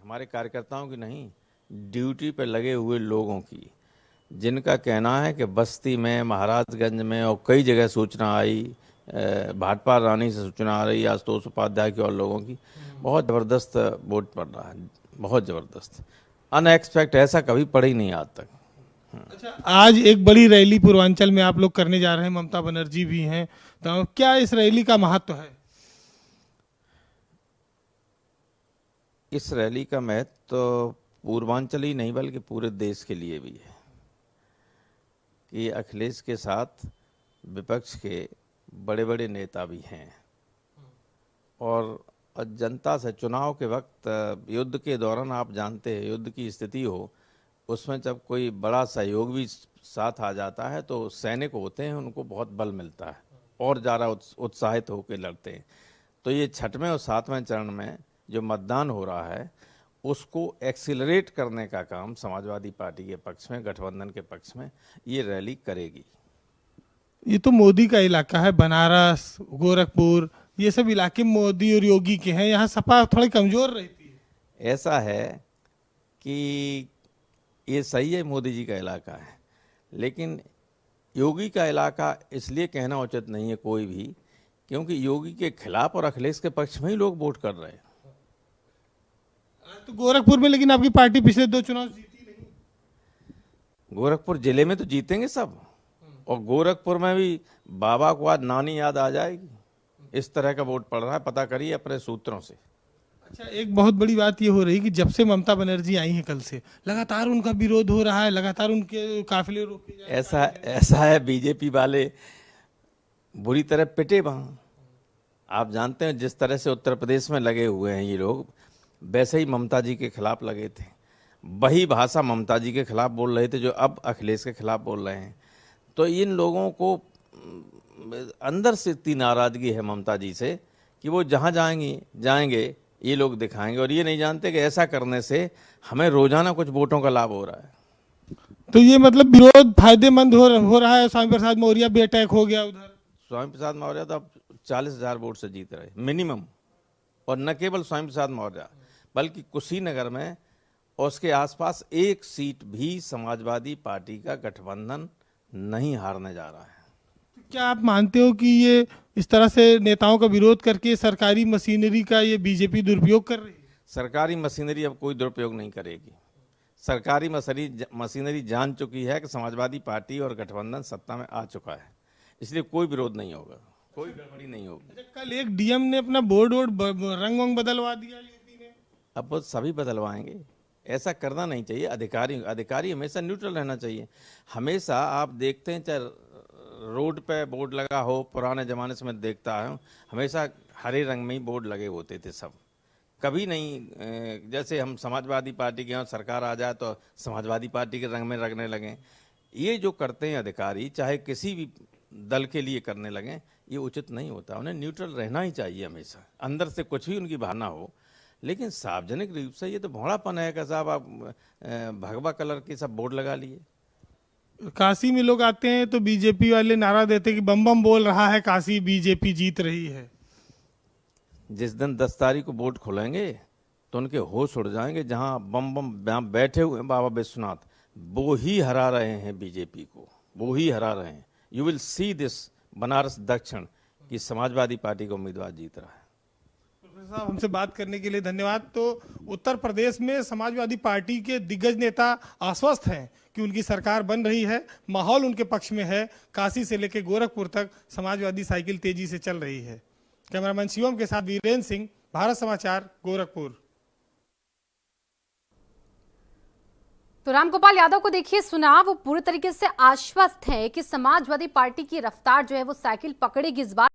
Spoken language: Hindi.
हमारे कार्यकर्ताओं की नहीं, ड्यूटी पे लगे हुए लोगों की, जिनका कहना है कि बस्ती में, महाराजगंज में और कई जगह सूचना आई, भाटपाल रानी से सूचना आ रही है, आशुतोष उपाध्याय की और लोगों की, बहुत ज़बरदस्त वोट पड़ रहा है, बहुत ज़बरदस्त, अनएक्सपेक्ट, ऐसा कभी पड़ा ही नहीं आज तक। अच्छा, आज एक बड़ी रैली पूर्वांचल में आप लोग करने जा रहे हैं, ममता बनर्जी भी हैं, तो क्या इस रैली का महत्व है? इस रैली का महत्व तो पूर्वांचल ही नहीं बल्कि पूरे देश के लिए भी है कि अखिलेश के साथ विपक्ष के बड़े बड़े नेता भी हैं और जनता से चुनाव के वक्त, युद्ध के दौरान आप जानते हैं युद्ध की स्थिति हो, उसमें जब कोई बड़ा सहयोग भी साथ आ जाता है तो सैनिक होते हैं, उनको बहुत बल मिलता है और ज़्यादा उत्साहित होकर लड़ते हैं। तो ये छठवें और सातवें चरण में जो मतदान हो रहा है उसको एक्सीलरेट करने का काम समाजवादी पार्टी के पक्ष में, गठबंधन के पक्ष में ये रैली करेगी। ये तो मोदी का इलाका है, बनारस, गोरखपुर, ये सब इलाके मोदी और योगी के हैं, यहाँ सपा थोड़ी कमजोर रहती है। ऐसा है कि ये सही है, मोदी जी का इलाका है, लेकिन योगी का इलाका इसलिए कहना उचित नहीं है कोई भी, क्योंकि योगी के खिलाफ और अखिलेश के पक्ष में ही लोग वोट कर रहे हैं। तो गोरखपुर में लेकिन आपकी पार्टी पिछले 2 चुनाव जीती नहीं। गोरखपुर जिले में तो जीतेंगे सब, और गोरखपुर में भी बाबा को आज नानी याद आ जाएगी, इस तरह का वोट पड़ रहा है, पता करिए अपने सूत्रों से। अच्छा, एक बहुत बड़ी बात ये हो रही है कि जब से ममता बनर्जी आई हैं कल से लगातार उनका विरोध हो रहा है, लगातार उनके काफिले रोके जा रहे हैं। ऐसा है, बीजेपी वाले बुरी तरह पिटे वहाँ। आप जानते हैं जिस तरह से उत्तर प्रदेश में लगे हुए हैं ये लोग, वैसे ही ममता जी के खिलाफ लगे थे, वही भाषा ममता जी के खिलाफ बोल रहे थे जो अब अखिलेश के खिलाफ बोल रहे हैं। तो इन लोगों को अंदर से इतनी नाराज़गी है ममता जी से कि वो जहाँ जाएंगे ये लोग दिखाएंगे, और ये नहीं जानते कि ऐसा करने से हमें रोजाना कुछ वोटों का लाभ हो रहा है। तो ये मतलब विरोध फायदेमंद हो रहा है। स्वामी प्रसाद मौर्य भी अटैक हो गया उधर। स्वामी प्रसाद मौर्य तो अब 40,000 वोट से जीत रहे मिनिमम, और न केवल स्वामी प्रसाद मौर्य बल्कि कुशीनगर में और उसके आसपास एक सीट भी समाजवादी पार्टी का गठबंधन नहीं हारने जा रहा है। क्या आप मानते हो कि ये इस तरह से नेताओं का विरोध करके सरकारी मशीनरी का ये बीजेपी दुरुपयोग कर रही है? सरकारी मशीनरी अब कोई दुरुपयोग नहीं करेगी। सरकारी मशीनरी जान चुकी है कि समाजवादी पार्टी और गठबंधन सत्ता में आ चुका है, इसलिए कोई विरोध नहीं होगा, कोई गड़बड़ी नहीं होगी। कल एक डीएम ने अपना बोर्ड रंग वंग बदलवा दिया यूपी में। अब वो सभी बदलवाएंगे, ऐसा करना नहीं चाहिए। अधिकारी हमेशा न्यूट्रल रहना चाहिए। हमेशा आप देखते हैं, चाहे रोड पे बोर्ड लगा हो, पुराने ज़माने से मैं देखता हूँ, हमेशा हरे रंग में ही बोर्ड लगे होते थे सब, कभी नहीं जैसे हम समाजवादी पार्टी के यहाँ सरकार आ जाए तो समाजवादी पार्टी के रंग में रखने लगें। ये जो करते हैं अधिकारी, चाहे किसी भी दल के लिए करने लगें, ये उचित नहीं होता। उन्हें न्यूट्रल रहना ही चाहिए हमेशा, अंदर से कुछ भी उनकी भावना हो, लेकिन सार्वजनिक रूप से ये तो भोड़ापन है कि साहब आप भगवा कलर के सब बोर्ड लगा लिए। काशी में लोग आते हैं तो बीजेपी वाले नारा देते हैं कि बम बम बोल रहा है काशी, बीजेपी जीत रही है। जिस दिन 10 तारीख को वोट खोलेंगे तो उनके होश उड़ जाएंगे। जहां बम बम बैठे हुए हैं बाबा विश्वनाथ, वो ही हरा रहे हैं बीजेपी को, वो ही हरा रहे हैं। You will see this Banaras दक्षिण की समाजवादी पार्टी का उम्मीदवार जीत रहा है। प्रोफेसर साहब, हमसे बात करने के लिए धन्यवाद। तो उत्तर प्रदेश में समाजवादी पार्टी के दिग्गज नेता आश्वस्त हैं कि उनकी सरकार बन रही है, माहौल उनके पक्ष में है। काशी से लेकर गोरखपुर तक समाजवादी साइकिल तेजी से चल रही है। कैमरामैन शिवम के साथ वीरेंद्र सिंह, भारत समाचार, गोरखपुर। तो रामगोपाल यादव को देखिए सुना, वो पूरे तरीके से आश्वस्त है कि समाजवादी पार्टी की रफ्तार जो है वो साइकिल पकड़ेगी इस बार।